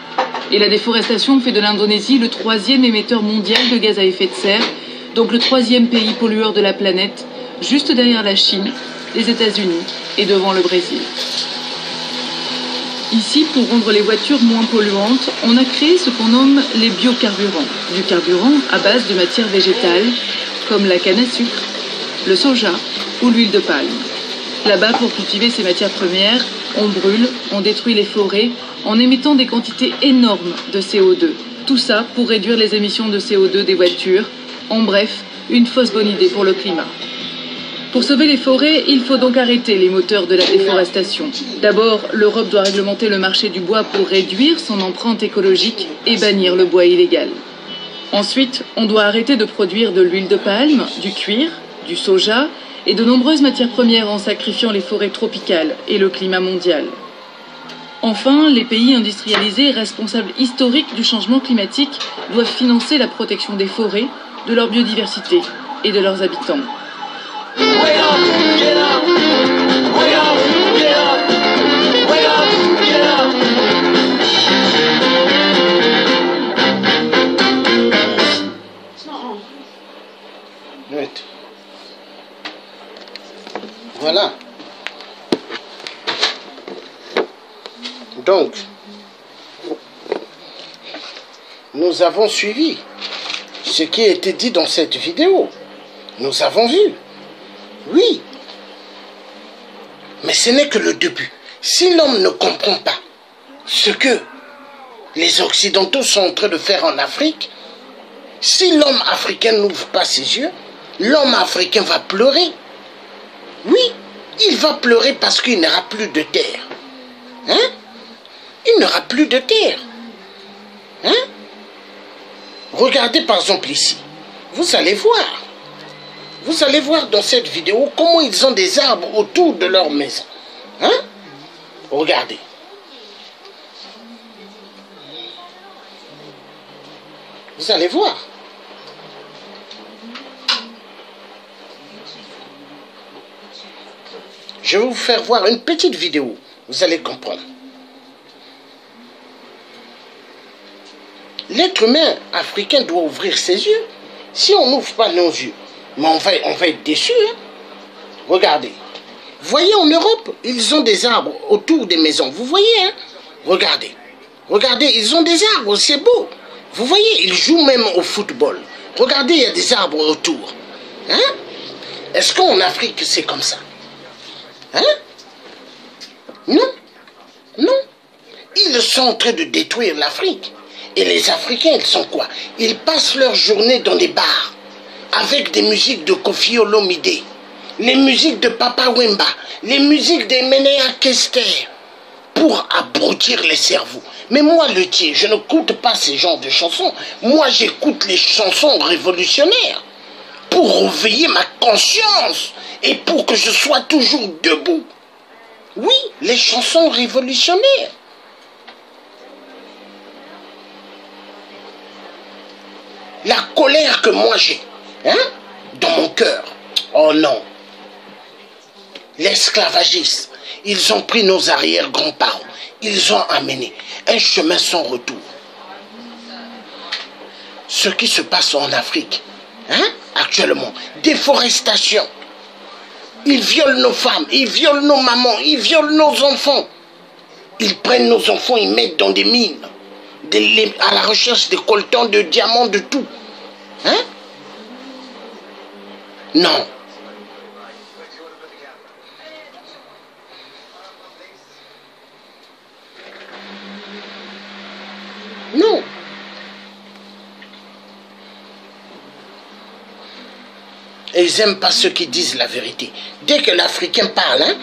Et la déforestation fait de l'Indonésie le 3e émetteur mondial de gaz à effet de serre, donc le 3e pays pollueur de la planète, juste derrière la Chine, les États-Unis et devant le Brésil. Ici, pour rendre les voitures moins polluantes, on a créé ce qu'on nomme les biocarburants. Du carburant à base de matières végétales, comme la canne à sucre, le soja ou l'huile de palme. Là-bas, pour cultiver ces matières premières, on brûle, on détruit les forêts en émettant des quantités énormes de CO2. Tout ça pour réduire les émissions de CO2 des voitures. En bref, une fausse bonne idée pour le climat. Pour sauver les forêts, il faut donc arrêter les moteurs de la déforestation. D'abord, l'Europe doit réglementer le marché du bois pour réduire son empreinte écologique et bannir le bois illégal. Ensuite, on doit arrêter de produire de l'huile de palme, du cuir, du soja et de nombreuses matières premières en sacrifiant les forêts tropicales et le climat mondial. Enfin, les pays industrialisés responsables historiques du changement climatique doivent financer la protection des forêts, de leur biodiversité et de leurs habitants. Voilà. Donc, nous avons suivi ce qui a été dit dans cette vidéo. Nous avons vu. Oui. Mais ce n'est que le début. Si l'homme ne comprend pas ce que les Occidentaux sont en train de faire en Afrique, si l'homme africain n'ouvre pas ses yeux, l'homme africain va pleurer. Oui, il va pleurer parce qu'il n'aura plus de terre. Hein? Il n'aura plus de terre. Hein? Regardez par exemple ici. Vous allez voir. Vous allez voir dans cette vidéo comment ils ont des arbres autour de leur maison. Hein? Regardez. Vous allez voir. Je vais vous faire voir une petite vidéo. Vous allez comprendre. L'être humain africain doit ouvrir ses yeux. Si on n'ouvre pas nos yeux, mais on va être déçu. Hein? Regardez. Voyez, en Europe, ils ont des arbres autour des maisons. Vous voyez, hein? Regardez. Regardez, ils ont des arbres, c'est beau. Vous voyez, ils jouent même au football. Regardez, il y a des arbres autour. Hein? Est-ce qu'en Afrique, c'est comme ça? Hein? Non. Non. Ils sont en train de détruire l'Afrique. Et les Africains, ils sont quoi? Ils passent leur journée dans des bars avec des musiques de Koffi Olomide, les musiques de Papa Wemba, les musiques des Menea Kester pour abrutir les cerveaux. Mais moi, le tiers, je n'écoute pas ces genres de chansons. Moi, j'écoute les chansons révolutionnaires pour réveiller ma conscience et pour que je sois toujours debout. Oui, les chansons révolutionnaires. La colère que moi j'ai, hein, dans mon cœur. Oh non. L'esclavagisme, ils ont pris nos arrière-grands-parents. Ils ont amené un chemin sans retour. Ce qui se passe en Afrique, hein, actuellement, déforestation. Ils violent nos femmes, ils violent nos mamans, ils violent nos enfants. Ils prennent nos enfants, ils mettent dans des mines, à la recherche de coltans, de diamants, de tout. Hein? Non. Non. Et ils n'aiment pas ceux qui disent la vérité. Dès que l'Africain parle, hein,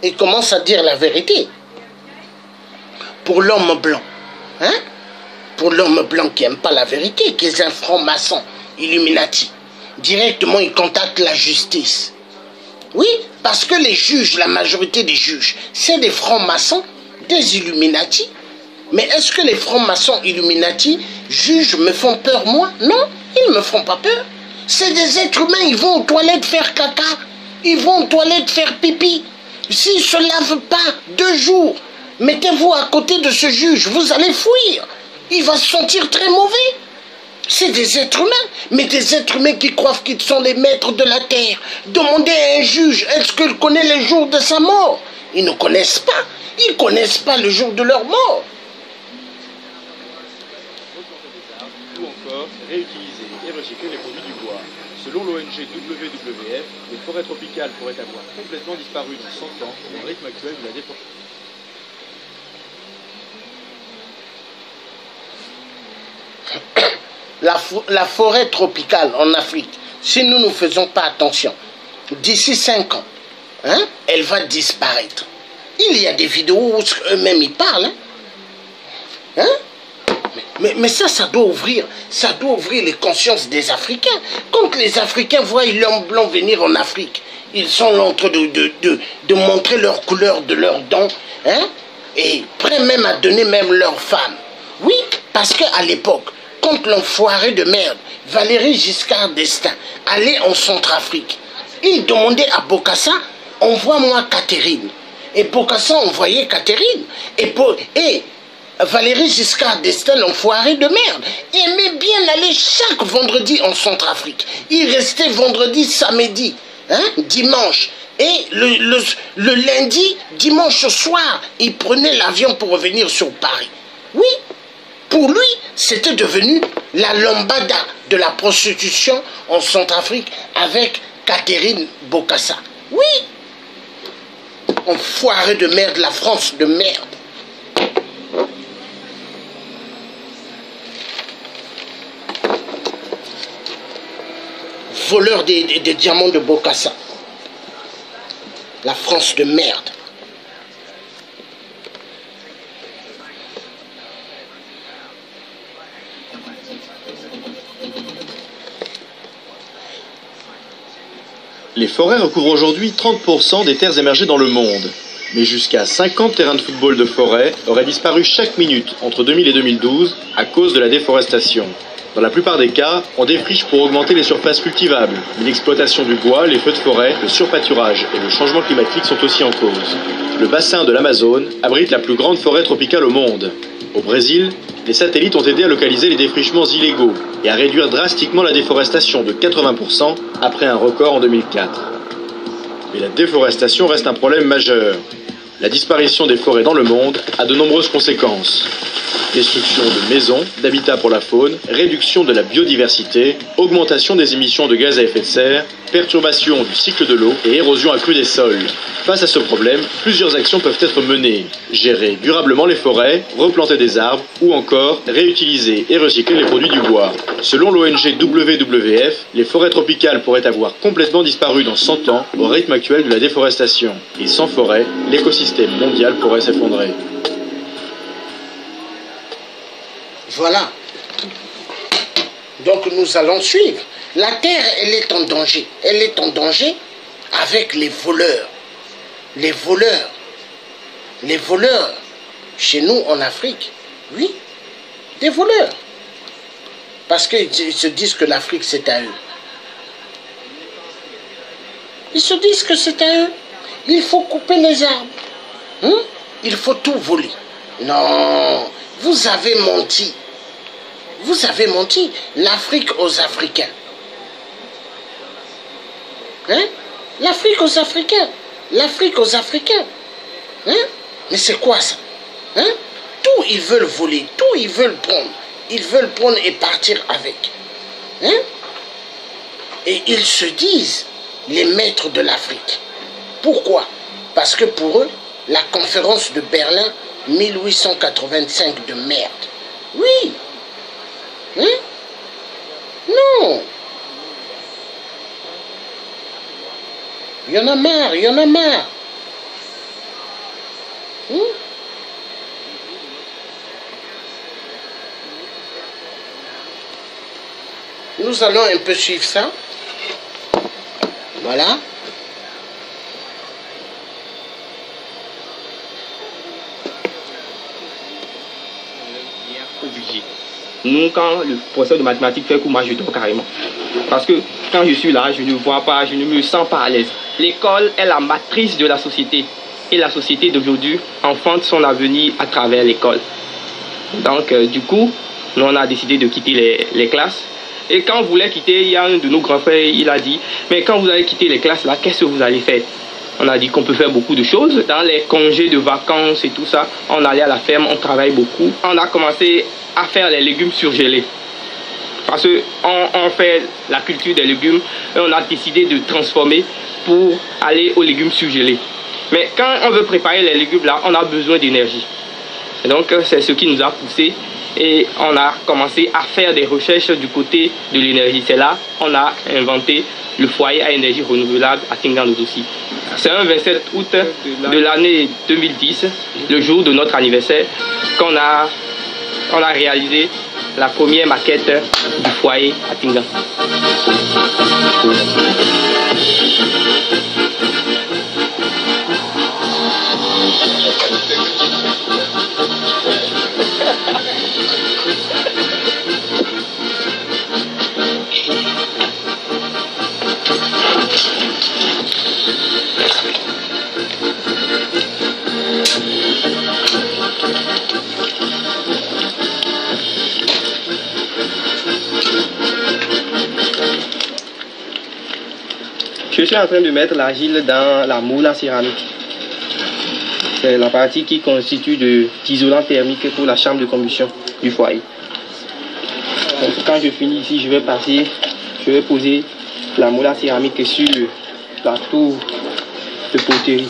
il commence à dire la vérité. Pour l'homme blanc, hein? Pour l'homme blanc qui n'aime pas la vérité, qui est un franc-maçon, Illuminati, directement il contacte la justice. Oui, parce que les juges, la majorité des juges, c'est des francs-maçons, des Illuminati. Mais est-ce que les francs-maçons Illuminati, juges, me font peur, moi? Non, ils ne me font pas peur. C'est des êtres humains, ils vont aux toilettes faire caca, ils vont aux toilettes faire pipi. S'ils ne se lavent pas 2 jours, mettez-vous à côté de ce juge, vous allez fuir. Il va se sentir très mauvais. C'est des êtres humains, mais des êtres humains qui croient qu'ils sont les maîtres de la terre. Demandez à un juge, est-ce qu'il connaît le jour de sa mort? Ils ne connaissent pas. Ils ne connaissent pas le jour de leur mort. Ou encore réutiliser et recycler les produits du bois. Selon l'ONG WWF, les forêts tropicales pourraient avoir complètement disparu dans 100 ans au rythme actuel de la déforestation. La forêt tropicale en Afrique, si nous ne faisons pas attention, d'ici 5 ans, hein, elle va disparaître. Il y a des vidéos où eux-mêmes ils parlent. Hein? Mais ça doit ouvrir les consciences des Africains. Quand les Africains voient l'homme blanc venir en Afrique, ils sont en train de montrer leur couleur de leurs dents, hein, et prêts même à donner même leurs femmes. Oui, parce qu'à l'époque, quand l'enfoiré de merde, Valéry Giscard d'Estaing, allait en Centrafrique, il demandait à Bokassa, envoie-moi Catherine. Et Bokassa envoyait Catherine. Et Valéry Giscard d'Estaing, l'enfoiré de merde, aimait bien aller chaque vendredi en Centrafrique. Il restait vendredi, samedi, hein, dimanche. Et le lundi, dimanche soir, il prenait l'avion pour revenir sur Paris. Oui. Pour lui, c'était devenu la lambada de la prostitution en Centrafrique avec Catherine Bokassa. Oui. Enfoiré de merde, la France de merde. Voleur des diamants de Bokassa. La France de merde. Les forêts recouvrent aujourd'hui 30% des terres émergées dans le monde. Mais jusqu'à 50 terrains de football de forêt auraient disparu chaque minute entre 2000 et 2012 à cause de la déforestation. Dans la plupart des cas, on défriche pour augmenter les surfaces cultivables. Mais l'exploitation du bois, les feux de forêt, le surpâturage et le changement climatique sont aussi en cause. Le bassin de l'Amazone abrite la plus grande forêt tropicale au monde. Au Brésil, les satellites ont aidé à localiser les défrichements illégaux et à réduire drastiquement la déforestation de 80% après un record en 2004. Mais la déforestation reste un problème majeur. La disparition des forêts dans le monde a de nombreuses conséquences. Destruction de maisons, d'habitats pour la faune, réduction de la biodiversité, augmentation des émissions de gaz à effet de serre, perturbation du cycle de l'eau et érosion accrue des sols. Face à ce problème, plusieurs actions peuvent être menées. Gérer durablement les forêts, replanter des arbres ou encore réutiliser et recycler les produits du bois. Selon l'ONG WWF, les forêts tropicales pourraient avoir complètement disparu dans 100 ans au rythme actuel de la déforestation. Et sans forêt, l'écosystème mondial pourrait s'effondrer. Voilà. Donc nous allons suivre. La terre, elle est en danger. Elle est en danger avec les voleurs. Les voleurs. Les voleurs. Chez nous, en Afrique. Oui. Des voleurs. Parce qu'ils se disent que l'Afrique, c'est à eux. Ils se disent que c'est à eux. Il faut couper les arbres. Il faut tout voler. Non. Vous avez menti. Vous avez menti. L'Afrique aux Africains. Hein? L'Afrique aux Africains. L'Afrique aux Africains. Hein? Mais c'est quoi ça? Hein? Tout ils veulent voler. Tout ils veulent prendre. Ils veulent prendre et partir avec. Hein? Et ils se disent les maîtres de l'Afrique. Pourquoi? Parce que pour eux, la conférence de Berlin 1885 de merde. Oui. Hein? Non. Il y en a marre, il y en a marre. Nous allons un peu suivre ça. Voilà. Nous, quand le professeur de mathématiques fait cours, moi je dors carrément. Parce que quand je suis là, je ne vois pas, je ne me sens pas à l'aise. L'école est la matrice de la société. Et la société d'aujourd'hui enfante son avenir à travers l'école. Donc, du coup, nous on a décidé de quitter les classes. Et quand on voulait quitter, il y a un de nos grands frères, il a dit, mais quand vous allez quitter les classes là, qu'est-ce que vous allez faire? On a dit qu'on peut faire beaucoup de choses. Dans les congés de vacances et tout ça, on allait à la ferme, on travaille beaucoup. On a commencé à faire les légumes surgelés. Parce qu'on fait la culture des légumes et on a décidé de transformer pour aller aux légumes surgelés. Mais quand on veut préparer les légumes là, on a besoin d'énergie. Et donc c'est ce qui nous a poussé et on a commencé à faire des recherches du côté de l'énergie. C'est là qu'on a inventé le foyer à énergie renouvelable à Tinganossi. C'est un 27 août de l'année 2010, le jour de notre anniversaire, qu'on a réalisé la première maquette du foyer à Tinga. Je suis en train de mettre l'argile dans la moule à céramique. C'est la partie qui constitue d'isolant thermique pour la chambre de combustion du foyer. Donc, quand je finis ici, je vais poser la moule à céramique sur la tour de poterie.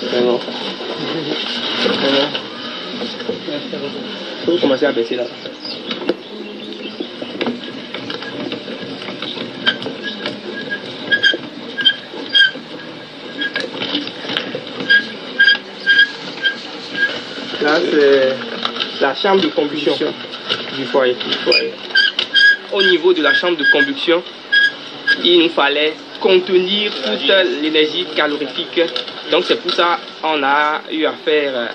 Vraiment. Il faut commencer à baisser là. Là, c'est la chambre de combustion du foyer. Au niveau de la chambre de combustion, il nous fallait contenir toute l'énergie calorifique. Donc c'est pour ça qu'on a eu à faire